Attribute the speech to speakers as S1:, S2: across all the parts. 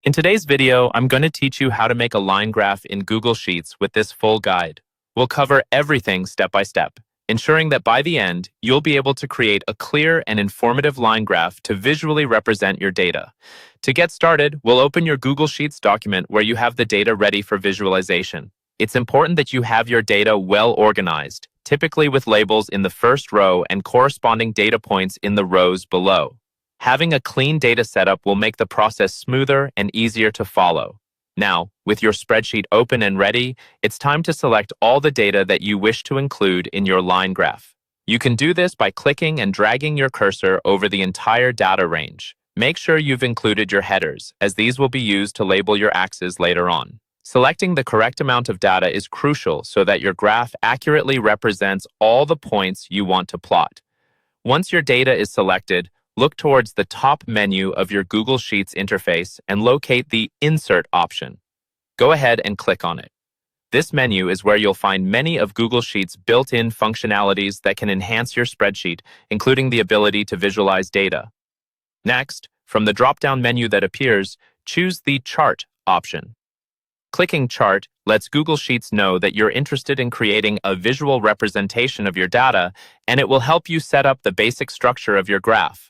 S1: In today's video, I'm going to teach you how to make a line graph in Google Sheets with this full guide. We'll cover everything step by step, ensuring that by the end, you'll be able to create a clear and informative line graph to visually represent your data. To get started, we'll open your Google Sheets document where you have the data ready for visualization. It's important that you have your data well organized, typically with labels in the first row and corresponding data points in the rows below. Having a clean data setup will make the process smoother and easier to follow. Now, with your spreadsheet open and ready, it's time to select all the data that you wish to include in your line graph. You can do this by clicking and dragging your cursor over the entire data range. Make sure you've included your headers, as these will be used to label your axes later on. Selecting the correct amount of data is crucial so that your graph accurately represents all the points you want to plot. Once your data is selected, look towards the top menu of your Google Sheets interface and locate the Insert option. Go ahead and click on it. This menu is where you'll find many of Google Sheets' built-in functionalities that can enhance your spreadsheet, including the ability to visualize data. Next, from the drop-down menu that appears, choose the Chart option. Clicking Chart lets Google Sheets know that you're interested in creating a visual representation of your data, and it will help you set up the basic structure of your graph.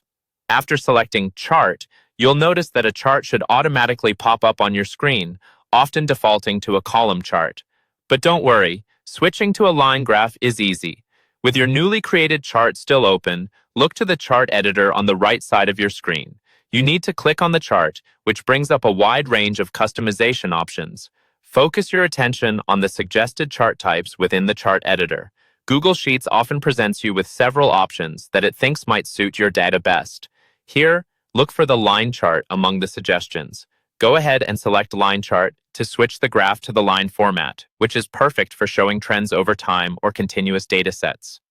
S1: After selecting Chart, you'll notice that a chart should automatically pop up on your screen, often defaulting to a column chart. But don't worry, switching to a line graph is easy. With your newly created chart still open, look to the chart editor on the right side of your screen. You need to click on the chart, which brings up a wide range of customization options. Focus your attention on the suggested chart types within the chart editor. Google Sheets often presents you with several options that it thinks might suit your data best. Here, look for the line chart among the suggestions. Go ahead and select line chart to switch the graph to the line format, which is perfect for showing trends over time or continuous data sets.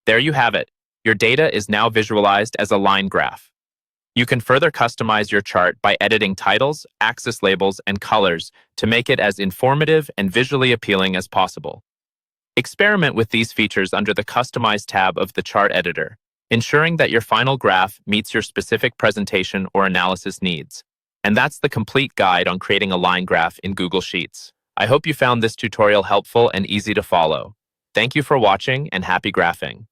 S1: There you have it. Your data is now visualized as a line graph. You can further customize your chart by editing titles, axis labels, and colors to make it as informative and visually appealing as possible. Experiment with these features under the Customize tab of the chart editor, ensuring that your final graph meets your specific presentation or analysis needs. And that's the complete guide on creating a line graph in Google Sheets. I hope you found this tutorial helpful and easy to follow. Thank you for watching and happy graphing.